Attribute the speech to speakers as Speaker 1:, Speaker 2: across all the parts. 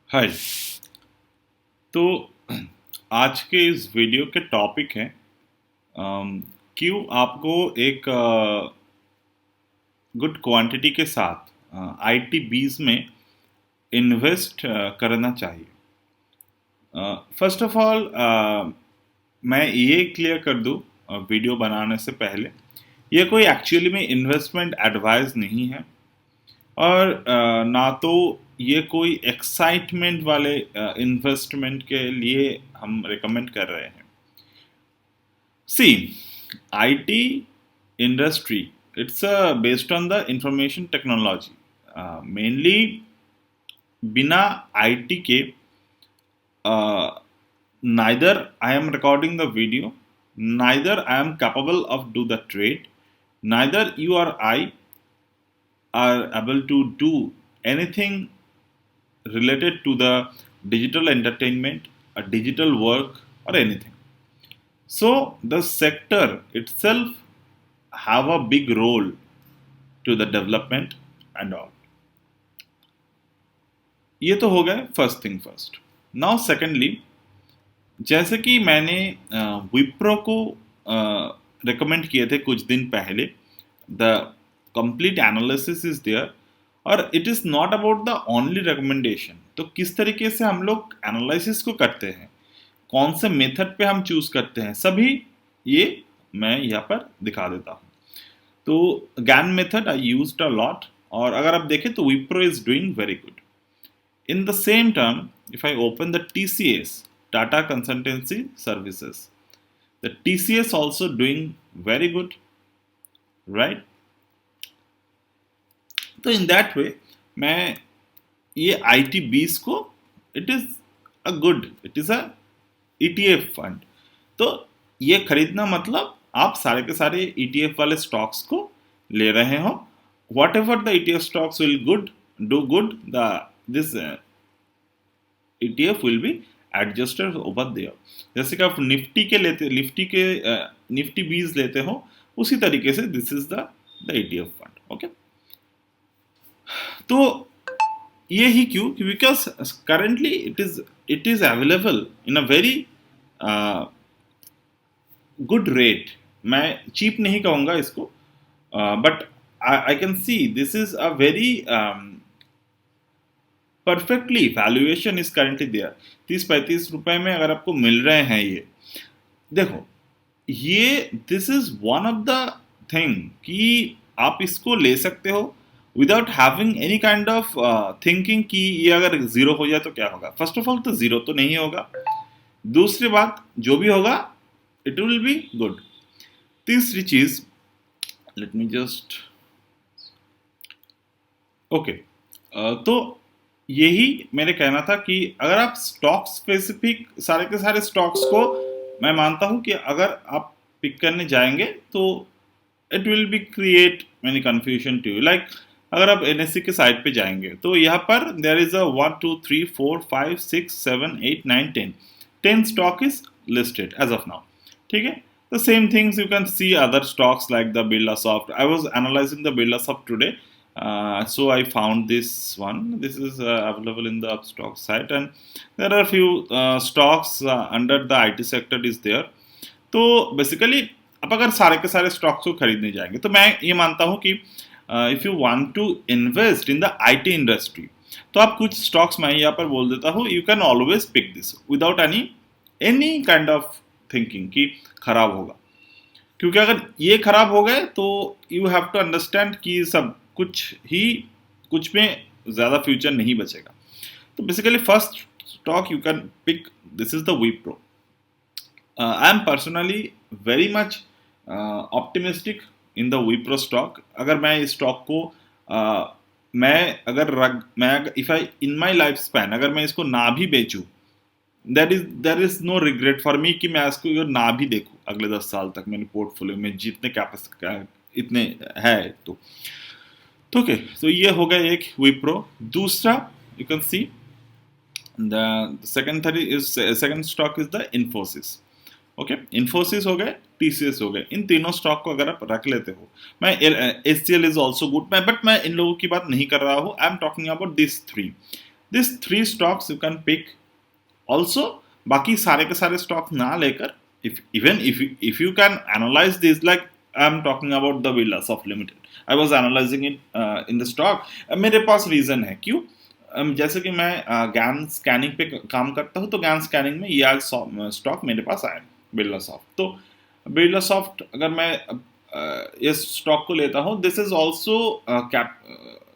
Speaker 1: हाय। तो आज के इस वीडियो के टॉपिक है क्यों आपको एक गुड क्वांटिटी के साथ आईटी बीज में इन्वेस्ट करना चाहिए। फर्स्ट ऑफ ऑल मैं ये क्लियर कर दूं वीडियो बनाने से पहले, ये कोई एक्चुअली में इन्वेस्टमेंट एडवाइस नहीं है और ना तो ये कोई एक्साइटमेंट वाले इन्वेस्टमेंट के लिए हम रिकमेंड कर रहे हैं। See, IT industry, it's based on the information technology. Mainly बिना IT के neither I am recording the video, neither I am capable of do the trade, neither you or I are able to do anything related to the digital entertainment, a digital work or anything. So the sector itself have a big role to the development and all. ये तो हो गए first thing first. Now secondly, जैसे कि मैंने विप्रो को recommend किए थे कुछ दिन पहले, the complete analysis is there और it is not about the only recommendation. तो किस तरीके से हम लोग एनालिसिस को करते हैं, कौन से मेथड पे हम चूज करते हैं, सभी ये मैं यहाँ पर दिखा देता हूँ। तो Gann method I used a lot, और अगर आप देखें तो Wipro is doing very good. In the same term, if I open the TCS, Tata Consultancy Services, the TCS also doing very good, right? तो in that way, मैं ये IT20 को it is a good, it is a ETF fund। तो ये खरीदना मतलब आप सारे के सारे ETF वाले स्टॉक्स को ले रहे हो। Whatever the ETF stocks will do good, this ETF will be adjusted over there। जैसे कि आप निफ्टी बीज लेते हो, उसी तरीके से this is the ETF fund. Okay, तो ये ही क्यों? Because currently it is available in a very good rate. मैं चीप नहीं कहूँगा इसको, but I can see this is a very perfectly valuation is currently there. 30-35 रुपए में अगर आपको मिल रहे हैं ये, देखो ये this is one of the thing कि आप इसको ले सकते हो without having any kind of thinking कि ये अगर जीरो हो जाए तो क्या होगा। फर्स्ट ऑफ ऑल तो जीरो तो नहीं होगा, दूसरी बात जो भी होगा इट विल बी गुड। तीसरी चीज, लेट मी जस्ट ओके, तो यही मेरे कहना था कि अगर आप स्टॉक स्पेसिफिक सारे के सारे स्टॉक्स को, मैं मानता हूं कि अगर आप पिक करने जाएंगे तो it will be create many confusion to you. Like अगर आप एनएससी के साइट पे जाएंगे तो यहाँ पर there is a 1 2 3 4 5 6 7 8 9 10 stock is listed as of now. ठीक है, the same things you can see other stocks like the Birlasoft. I was analyzing the Birlasoft today, so I found this one. This is available in the Upstock site, and there are a few stocks under the IT sector is there. तो basically आप अगर सारे के सारे stocks को खरीदने जाएंगे तो मैं ये मानता हूँ कि if you want to invest in the IT industry, तो आप कुछ स्टॉक्स मैं यहाँ पर बोल देता हूँ, you can always pick this without any kind of thinking कि खराब होगा। क्योंकि अगर ये खराब हो गए तो यू हैव टू अंडरस्टैंड कि सब कुछ में ज़्यादा फ्यूचर नहीं बचेगा। तो basically first stock you can pick, this is the Wipro. I am personally very much optimistic in the Wipro stock. अगर मैं इस स्टॉक को if I in my life span अगर मैं इसको ना भी बेचूं, there is no regret for me कि मैं इसको ना भी देखूं अगले 10 साल तक मेरे पोर्टफोलियो में जितने कैपेसिटी इतने है। तो ओके, तो ये हो गया एक विप्रो। दूसरा you can see the second stock is the Infosys. Okay, Infosys हो गए, TCS हो गए। इन तीनों स्टॉक को अगर आप रख लेते हो, मैं HCL is also good, but मैं इन लोगों की बात नहीं कर रहा हूँ। I am talking about this three. This 3 stocks you can pick also. बाकी सारे के सारे स्टॉक ना लेकर, if you can analyze this, like I'm talking about the Birlasoft Limited, I was analyzing it in the stock. मेरे पास reason है क्यों. जैसे कि मैं गैन स्कैनिंग पे काम करता हूँ, तो गैन स्कैनिंग में ये आज स्टॉक मेरे पास आया, बिरला सॉफ्ट. तो बिरला सॉफ्ट अगर मैं इस स्टॉक को लेता हूँ, this is also cap,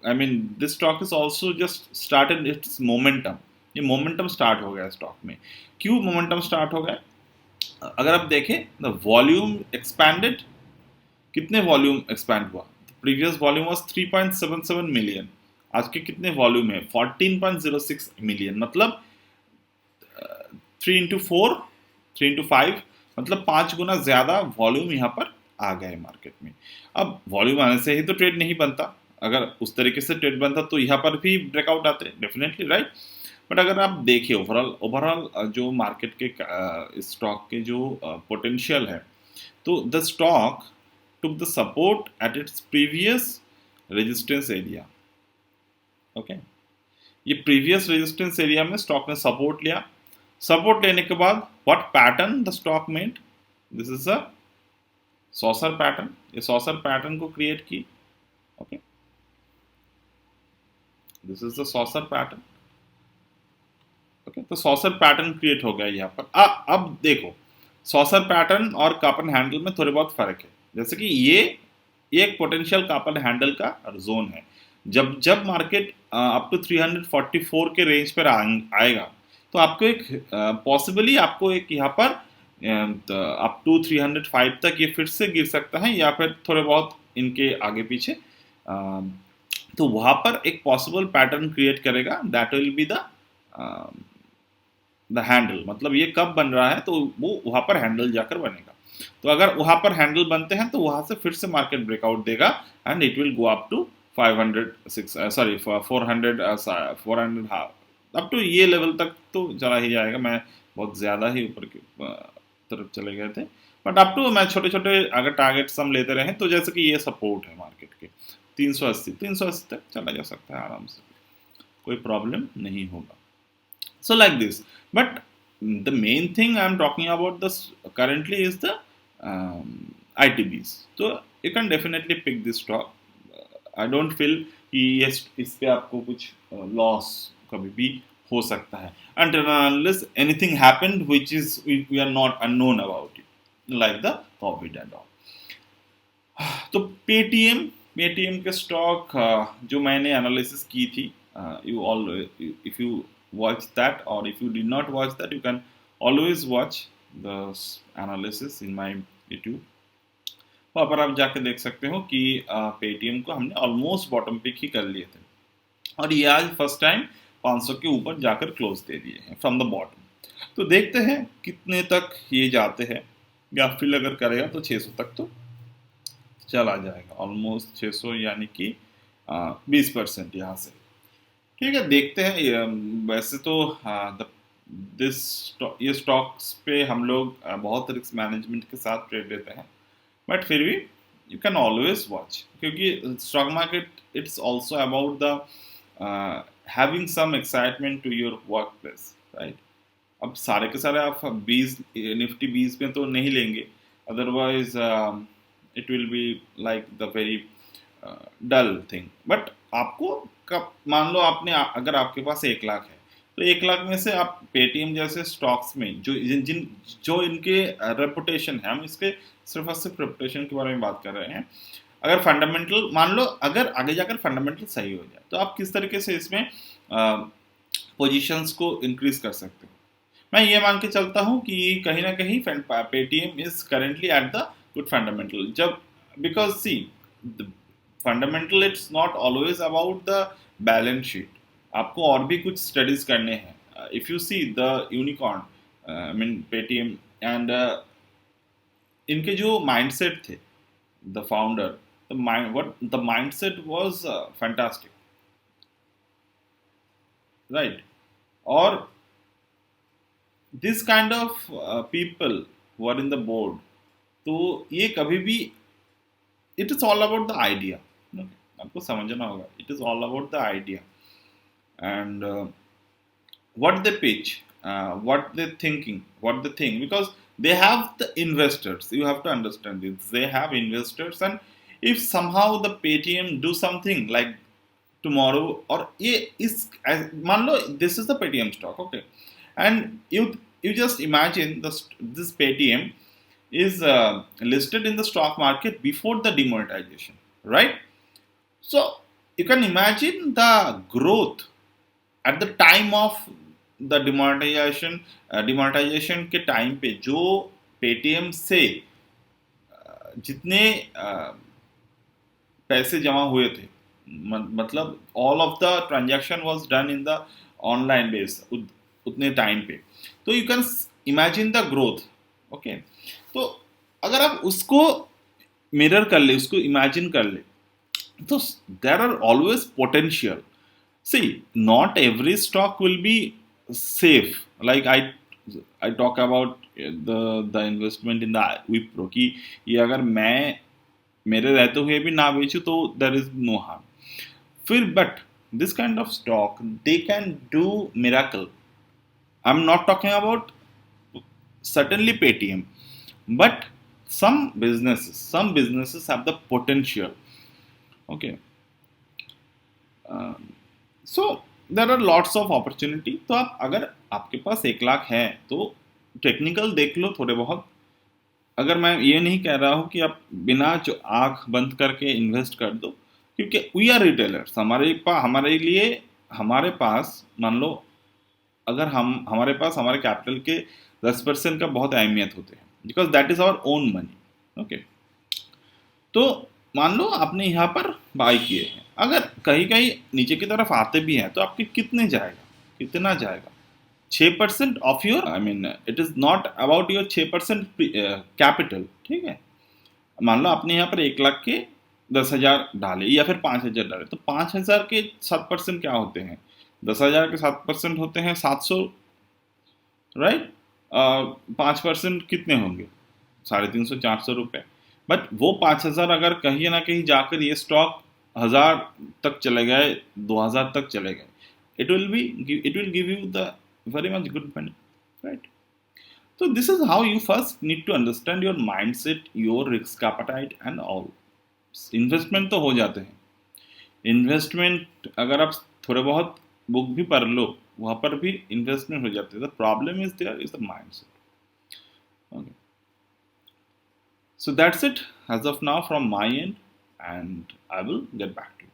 Speaker 1: I mean this stock is also just started it's momentum. ये मोमेंटम स्टार्ट हो गया स्टॉक में. क्यों मोमेंटम स्टार्ट हो गया. अगर आप देखें, द वॉल्यूम एक्सपैंडेड. कितने वॉल्यूम एक्सपैंड हुआ. Previous volume was 3.77 million. आज के कितने वॉल्यूम है, 14.06 मिलियन. मतलब 3 into 4, 3 into 5, मतलब 5 गुना ज्यादा वॉल्यूम यहाँ पर आ गए मार्केट में. अब वॉल्यूम आने से ही तो ट्रेड नहीं बनता. अगर उस तरीके से ट्रेड बनता तो यहाँ पर भी ब्रेकआउट आते डेफिनेटली, राइट. बट अगर आप देखिए ओवरऑल जो मार्केट के स्टॉक के जो पोटेंशियल है, तो the stock took the support at its previous resistance area. Okay, ये प्रीवियस रेजिस्टेंस एरिया में स्टॉक ने सपोर्ट लिया. सपोर्ट लेने के बाद what pattern the stock made, this is a saucer pattern. ये सॉसर पैटर्न को क्रिएट की. Okay, this is the saucer pattern. Okay, तो सॉसर पैटर्न क्रिएट हो गया यहाँ पर. अब देखो, सॉसर पैटर्न और कापन हैंडल में थोड़े बहुत फर्क है. जैसे कि ये एक पोटेंशियल कापन हैंडल का जोन है. जब जब मार्केट अप टू 344 के रेंज पर आएगा, तो आपको एक पॉसिबली आपको एक यहाँ पर अप टू 305 तक ये फिर से गिर सकता है, या फिर थोड़े बहुत इनके आगे पीछे. तो वहां पर एक पॉसिबल पैटर्न क्रिएट करेगा. That will be the handle. मतलब ये कब बन रहा है, तो वो वहां पर हैंडल जाकर बनेगा. तो अगर वहां पर हैंडल बनते हैं, तो वहां से फिर से मार्केट ब्रेकआउट देगा and it will go up to 400 up to ये लेवल तक तो चला ही जाएगा. मैं बहुत ज़्यादा ही ऊपर की तरफ चले गए थे. बट अप टू मैं छोटे छोटे अगर टारगेट्स हम लेते रहे, तो जैसे कि ये सपोर्ट है मार्केट के 380 तक चला जा सकता है आराम से, कोई प्रॉब्लम नहीं होगा. So like this, but the main thing I'm talking about this currently is the ITBs. So you can definitely pick this stock. I don't feel कि इस पे आपको कुछ लॉस कभी भी हो सकता है, until unless anything happened which is we are not unknown about it, like the COVID and all. तो पेटीएम के स्टॉक जो मैंने एनालिसिस की थी, you all if you watch that, or if you did not watch that, you can always watch the analysis in my YouTube. वहाँ पर आप जाके देख सकते हो कि पेटीएम को हमने ऑलमोस्ट बॉटम पिक ही कर लिए थे, और ये आज फर्स्ट टाइम 500 के ऊपर जाकर क्लोज दे दिए हैं फ्रॉम द बॉटम. तो देखते हैं कितने तक ये जाते हैं, या फिर अगर करेगा तो 600 तक तो चला जाएगा. ऑलमोस्ट 600 यानी कि 20% यहाँ से. ठीक है, देखते हैं. वैसे तो ये स्टॉक्स पे हम लोग बहुत रिस्क मैनेजमेंट के साथ ट्रेड लेते हैं, बट फिर भी यू कैन ऑलवेज वॉच, क्योंकि stock market it's also about the having some excitement to your work place, right. अब सारे के सारे आप निफ्टी 20 में तो नहीं लेंगे, otherwise it will be like the very dull thing. But आपको कब मान लो आपने अगर आपके पास 1 लाख है, तो 1 लाख में से आप पेटीएम जैसे स्टॉक्स में जो इनके रेपुटेशन है, हम इसके सिर्फ और सिर्फ रेपुटेशन के बारे में बात कर रहे हैं. अगर फंडामेंटल मान लो, अगर आगे जाकर फंडामेंटल सही हो जाए, तो आप किस तरीके से इसमें पोजीशंस को इंक्रीज कर सकते हो. मैं ये मान के चलता हूँ कि कहीं ना कहीं Paytm is currently at the good fundamental. जब because see fundamental it's not always about the balance sheet. आपको और भी कुछ स्टडीज करने हैं. If you see the unicorn, I mean Paytm, and इनके जो माइंडसेट थे, the founder, the mindset was fantastic, right. और this kind of people who are in the board, तो ये कभी भी, it is all about the idea. आपको समझना होगा, it is all about the idea. And what they pitch, what they thinking, what they think, because they have the investors. You have to understand this. They have investors, and if somehow the Paytm do something like tomorrow, or ये इस मान लो this is the Paytm stock, okay, and you just imagine this Paytm is listed in the stock market before the demonetization, right? So you can imagine the growth at the time of the demonetization के time पे जो Paytm से जितने पैसे जमा हुए थे, मतलब all of the transaction was done in the online base उतने टाइम पे, तो you can imagine the growth, okay. तो अगर आप उसको मिरर कर ले, उसको इमेजिन कर ले, so there are always potential. See, not every stock will be safe. Like I talk about the investment in the Wipro कि ये अगर मैं मेरे रहते हुए भी ना बेचूं तो there is no harm. फिर but this kind of stock they can do miracle. I'm not talking about certainly Paytm, but some businesses have the potential. Okay. So there are lots of opportunity. तो आप अगर आपके पास 1 लाख है तो technical देख लो थोड़े बहुत। अगर मैं ये नहीं कह रहा हूँ कि आप बिना जो आंख बंद करके इन्वेस्ट कर दो, क्योंकि वी आर रिटेलर्स, हमारे लिए हमारे पास मान लो अगर हमारे पास हमारे कैपिटल के 10% का बहुत अहमियत होते हैं, because that is our own money, okay. तो मान लो आपने यहाँ पर बाय किए हैं, अगर कहीं कहीं नीचे की तरफ आते भी हैं तो आपके कितना जाएगा? 6% of your, I mean it is not about your 6% capital, ठीक है। मान लो आपने यहाँ पर 1 लाख के 10,000 डाले या फिर 5,000 डाले, तो 5,000 के 7% क्या होते हैं? 10,000 के 7% होते हैं 700, राइट। 5% कितने होंगे? 350-400 रुपये। बट वो 5,000 अगर कहीं ना कहीं जाकर ये स्टॉक 1,000 तक चले गए, 2,000 तक चले गए, it will give you the very much good money, right? So this is how you first need to understand your mindset, your risk appetite and all. Investment तो हो जाते हैं, इन्वेस्टमेंट अगर आप थोड़े बहुत बुक भी पढ़ लो वहाँ पर भी इन्वेस्टमेंट हो जाते हैं। The problem is there is the mindset, okay. So that's it as of now from my end, and I will get back to you.